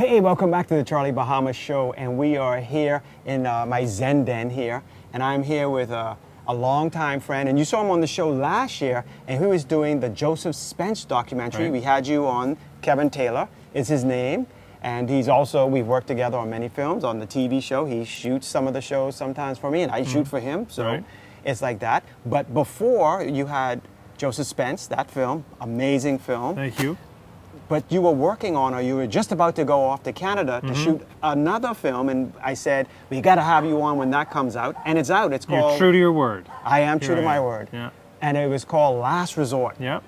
Hey, welcome back to the Charlie Bahama Show, and we are here in my Zen Den here, and I'm here with a longtime friend, and you saw him on the show last year, and he was doing the Joseph Spence documentary. Right. We had you on. Kevin Taylor is his name, and we've worked together on many films, on the TV show. He shoots some of the shows sometimes for me, and I shoot for him, so Right. it's like that. But before, you had Joseph Spence, that film, amazing film. Thank you. But you were working on, or you were just about to go off to Canada to shoot another film, and I said, we got to have you on when that comes out. And it's out. It's called... You're true to your word. I am true Here to I my am. word. Yeah. And it was called Last Resort. Yeah.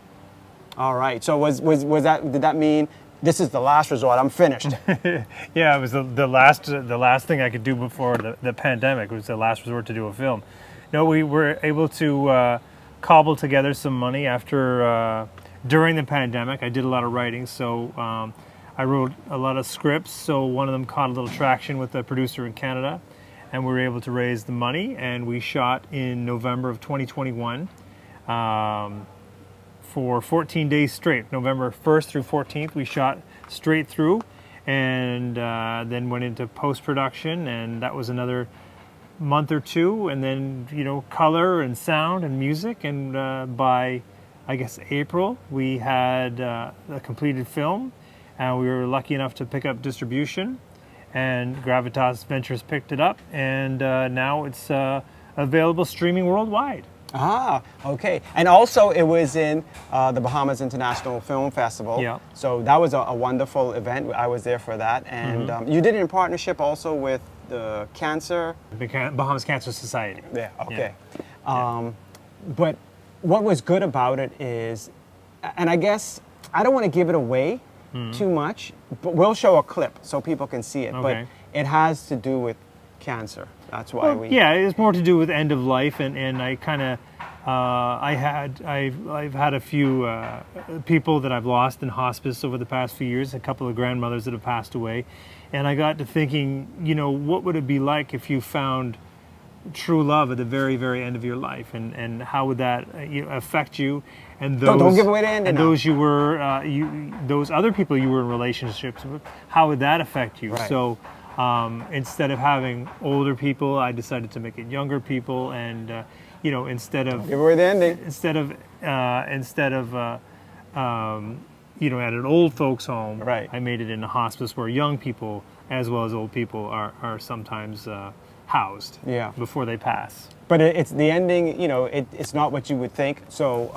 All right. So was that, did that mean this is the last resort? I'm finished. Yeah, it was the last thing I could do before the pandemic. It was the last resort to do a film. No, we were able to cobble together some money after during the pandemic. I did a lot of writing, so I wrote a lot of scripts. So one of them caught a little traction with a producer in Canada, and we were able to raise the money. And we shot in November of 2021 for 14 days straight. November 1st through 14th, we shot straight through, and then went into post-production, and that was another month or two, and then color and sound and music, and by I guess April we had a completed film, and we were lucky enough to pick up distribution, and Gravitas Ventures picked it up, and now it's available streaming worldwide. Ah, okay. And also it was in the Bahamas International Film Festival. Yeah. So that was a wonderful event. I was there for that. And you did it in partnership also with the Cancer... The Bahamas Cancer Society. Yeah, okay. Yeah. But what was good about it is, and I guess I don't want to give it away too much, but we'll show a clip so people can see it. Okay. But it has to do with cancer. That's why Yeah, it's more to do with end of life, and I kind of I've had a few people that I've lost in hospice over the past few years, a couple of grandmothers that have passed away, and I got to thinking, what would it be like if you found true love at the very, very end of your life, and how would that affect you, and those don't give away the ending. And those you were those other people you were in relationships with, how would that affect you? Right. So instead of having older people, I decided to make it younger people, and instead of Give away the ending. instead of at an old folks home, Right. I made it in a hospice where young people as well as old people are sometimes housed before they pass. But it's the ending, it's not what you would think. So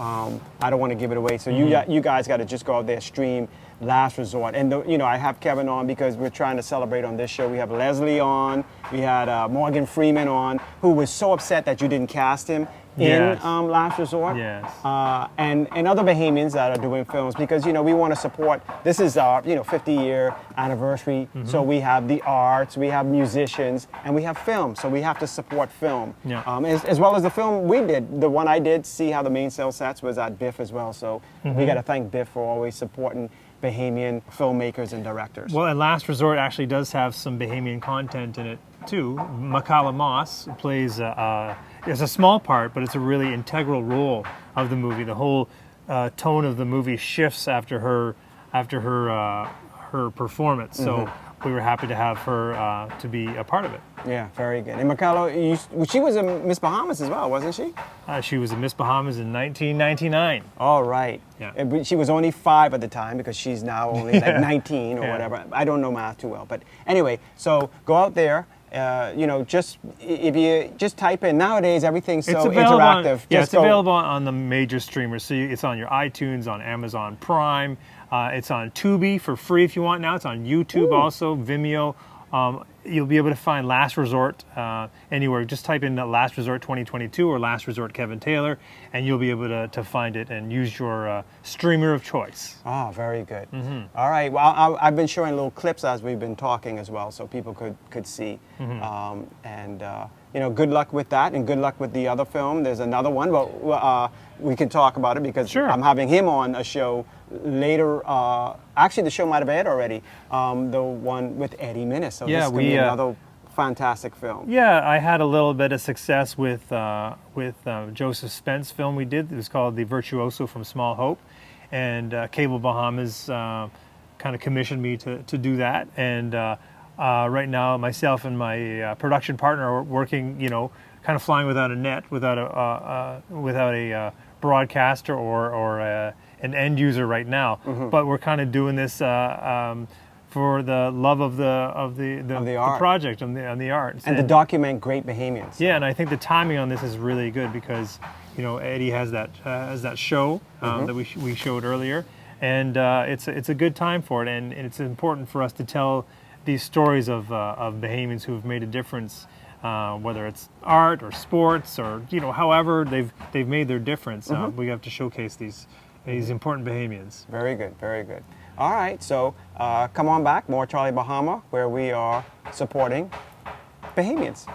I don't want to give it away. So you guys got to just go out there, stream Last Resort. And, I have Kevin on because we're trying to celebrate on this show. We have Leslie on. We had Morgan Freeman on, who was so upset that you didn't cast him in Last Resort. Yes. And other Bahamians that are doing films, because, we want to support, this is our, 50-year anniversary. So we have the arts, we have musicians, and we have film. So we have to support film. Yeah. As well as the film we did. The one I did, See How the Main Cell Sets, was at BIFF as well. So we got to thank BIFF for always supporting Bahamian filmmakers and directors. Well, and Last Resort actually does have some Bahamian content in it too. Makala Moss plays it's a small part, but it's a really integral role of the movie. The whole tone of the movie shifts after her performance. So we were happy to have her to be a part of it. Yeah, very good. And Makala, she was a Miss Bahamas as well, wasn't she? She was a Miss Bahamas in 1999. All right. Yeah. She was only 5 at the time because she's now only like 19 or whatever. I don't know math too well. But anyway, so go out there. Just if you just type in, nowadays everything's so interactive. It's available on the major streamers. So it's on your iTunes, on Amazon Prime. It's on Tubi for free if you want now. It's on YouTube also, Vimeo. You'll be able to find Last Resort anywhere. Just type in Last Resort 2022 or Last Resort Kevin Taylor, and you'll be able to find it and use your streamer of choice. Oh, very good. All right. Well, I've been showing little clips as we've been talking as well, so people could see. Good luck with that, and good luck with the other film. There's another one, but we can talk about it because I'm having him on a show later. Actually, the show might have aired already. The one with Eddie Minnis. So this could be another fantastic film. Yeah, I had a little bit of success with Joseph Spence film we did. It was called The Virtuoso from Small Hope, and Cable Bahamas kind of commissioned me to do that. And right now, myself and my production partner are working, kind of flying without a net, without a broadcaster or an end user right now. But we're kind of doing this for the love of the art. project and the art. And to document great Bahamians. Yeah, and I think the timing on this is really good because, Eddie has that show that we showed earlier, and it's a good time for it, and it's important for us to tell these stories of Bahamians who have made a difference, whether it's art or sports or however they've made their difference. We have to showcase these important Bahamians. Very good, very good. All right, so come on back, more Charlie Bahama, where we are supporting Bahamians.